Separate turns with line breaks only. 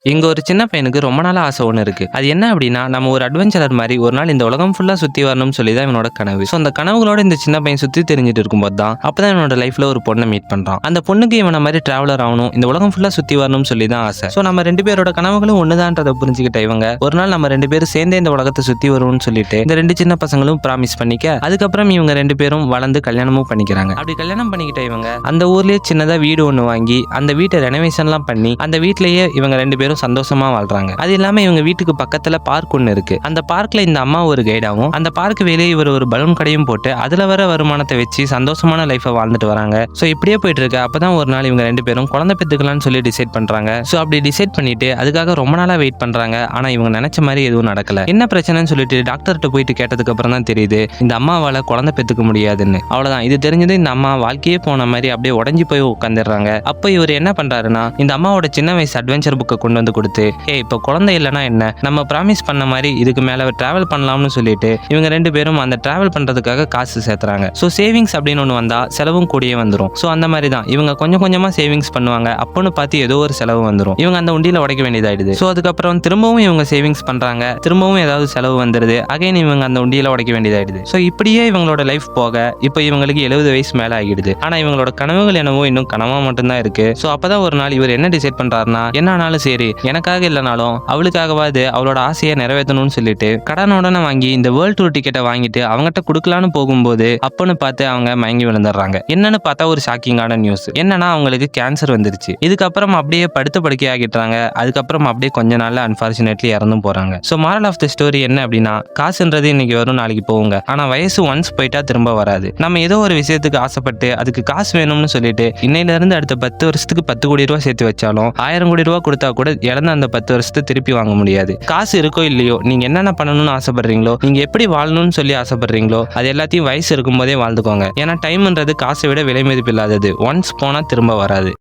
இங்க ஒரு சின்ன பையனுக்கு ரொம்ப நாளா ஆசை ஒண்ணு இருக்கு. அது என்ன அப்படின்னா, நம்ம ஒரு அட்வென்ச்சரர் மாரி ஒரு நாள் இந்த உலகம் ஃபுல்லா சுத்தி வரணும்னு சொல்லி தான் இவனோட கனவு. ஸோ அந்த கனவுகளோட இந்த சின்ன பையன் சுத்தி திரிஞ்சுட்டு இருக்கும்போது தான் அப்பதான் இவனோட லைஃப்ல ஒரு பொண்ணை மீட் பண்றான். அந்த பொண்ணுக்கு இவன மாதிரி டிராவலர் ஆகணும், இந்த உலகம் ஃபுல்லா சுத்தி வரணும்னு சொல்லி தான் ஆசை. ஸோ நம்ம ரெண்டு பேரோட கனவுகளும் ஒண்ணுதான்றதை புரிஞ்சுக்கிட்ட இவங்க ஒரு நாள் நம்ம ரெண்டு பேரும் சேர்ந்தே இந்த உலகத்தை சுத்தி வருவோம்னு சொல்லிட்டு இந்த ரெண்டு சின்ன பசங்களும் ப்ராமிஸ் பண்ணிக்க, அதுக்கப்புறம் இவங்க ரெண்டு பேரும் வளர்ந்து கல்யாணமும் பண்ணிக்கிறாங்க. அப்படி கல்யாணம் பண்ணிக்கிட்ட இவங்க அந்த ஊர்லயே சின்னதா வீடு ஒண்ணு வாங்கி அந்த வீட்டை ரெனோவேஷன்லாம் பண்ணி அந்த வீட்லயே இவங்க ரெண்டு பேரும் சந்தோஷமா வாழ்றாங்க. அது இல்லாம இவங்க வீட்டுக்கு பக்கத்துல பார்க் ஒண்ணு இருக்கு. அந்த பார்க்ல இந்த அம்மா ஒரு கைடாவும் அந்த பார்க் வெளியே இவர் ஒரு பலூன் கடையும் போட்டு அதுல வர வருமானத்தை வச்சு சந்தோஷமான லைஃபை வாழ்ந்துட்டு வராங்க. சோ இப்படியே போயிட்டு இருக்கு. அப்பதான் ஒரு நாள் இவங்க ரெண்டு பேரும் குழந்தை பெத்துக்கலாம்னு சொல்லி டிசைட் பண்றாங்க. சோ அப்படி டிசைட் பண்ணிட்டு அதுக்காக ரொம்ப நாளா வெயிட் பண்றாங்க. ஆனா இவங்க நினைச்ச மாதிரி எதுவும் நடக்கல. என்ன பிரச்சனைன்னு சொல்லிட்டு டாக்டர்கிட்ட போயிட்டு கேட்டதுக்கு அப்புறம் தான் தெரியுது இந்த அம்மாவால குழந்தை பெத்துக்க முடியாதுன்னு. அவ்வளவுதான். இது தெரிஞ்சது இந்த அம்மா வாழ்க்கையே போன மாதிரி அப்படியே உடஞ்சி போய் உட்காந்துடுறாங்க. அப்போ இவர் என்ன பண்றாருன்னா இந்த அம்மாவோட சின்ன வயசு அட்வென்ச்சர் புக்கை கொண்டு வந்து கொடுத்து, இப்போ குழந்தை இல்லைன்னா என்ன, நம்ம ப்ராமிஸ் பண்ண மாதிரி இதுக்கு மேல டிராவல் பண்ணலாம்னு சொல்லிட்டு இவங்க ரெண்டு பேரும் அந்த டிராவல் பண்றதுக்காக காசு சேர்த்துறாங்க. ஸோ சேவிங்ஸ் அப்படின்னு ஒன்று வந்தா செலவும் கூடயே வந்துடும். ஸோ அந்த மாதிரி தான் இவங்க கொஞ்சம் கொஞ்சமா சேவிங்ஸ் பண்ணுவாங்க. அப்போன்னு பார்த்து ஏதோ ஒரு செலவு வந்துடும். இவங்க அந்த உண்டியில உடைக்க வேண்டியதாயிடுது. ஸோ அதுக்கப்புறம் திரும்பவும் இவங்க சேவிங்ஸ் பண்றாங்க. திரும்பவும் ஏதாவது செலவு வந்துடுது. அகைன் இவங்க அந்த உண்டியில உடைக்க வேண்டியதாயிடுது. ஸோ இப்படியே இவங்களோட லைஃப் போக இப்போ இவங்களுக்கு 70 வயசு மேல ஆகிடுது. ஆனா இவங்களோட கனவுகள் என்னவோ இன்னும் கனவா மட்டும்தான் இருக்கு. ஸோ அப்பதான் ஒரு நாள் இவர் என்ன டிசைட் பண்றாருன்னா, என்ன ஆனாலும் சரி எனக்காக இல்லைனாலும் அவளுக்காகவாது அவளோட ஆசையை நிறைவேற்றணும்னு சொல்லிட்டு கடனுடனே வாங்கி இந்த வேர்ல்ட் டூர் டிக்கெட்டை வாங்கிட்டு அவங்ககிட்ட கொடுக்கலான்னு போகும்போது அப்பன்னு பார்த்து அவங்க மயங்கி விழுந்துடுறாங்க. என்னன்னு பார்த்தா ஒரு ஷாக்கிங்கான நியூஸ். என்னன்னா அவங்களுக்கு கேன்சர் வந்துருச்சு. இதுக்கப்புறம் அப்படியே படுத்த படுக்கை ஆகிட்டாங்க. அதுக்கப்புறம் அப்படியே கொஞ்ச நாள்ல அன்பார்ச்சுனேட்லி இறந்தும் போறாங்க. So moral of the story என்ன அப்படின்னா, காசுன்றது இன்னைக்கு வரும் நாளைக்கு போகுங்க. ஆனா வயசு ஒன்ஸ் போயிட்டா திரும்ப வராது. நம்ம ஏதோ ஒரு விஷயத்துக்கு ஆசைப்பட்டு அதுக்கு காசு வேணும்னு சொல்லிட்டு இன்னையில இருந்து அடுத்த 10 வருஷத்துக்கு 10 கோடி ரூபாய் சேர்த்து வச்சாலும் 1000 கோடி ரூபாய் கொடுத்தா கூட இழந்த அந்த 10 வருஷத்தை திருப்பி வாங்க முடியாது. காசு இருக்கோ இல்லையோ, நீங்க என்னென்ன பண்ணணும்னு ஆசைப்படுறீங்களோ, நீங்க எப்படி வாழணும்னு சொல்லி ஆசைப்படுறீங்களோ அது எல்லாத்தையும் வயசு இருக்கும் போதே வாழ்ந்துக்கோங்க. ஏன்னா டைம்ன்றது காசை விட விலை மதிப்பு இல்லாதது. ஒன்ஸ் போனா திரும்ப வராது.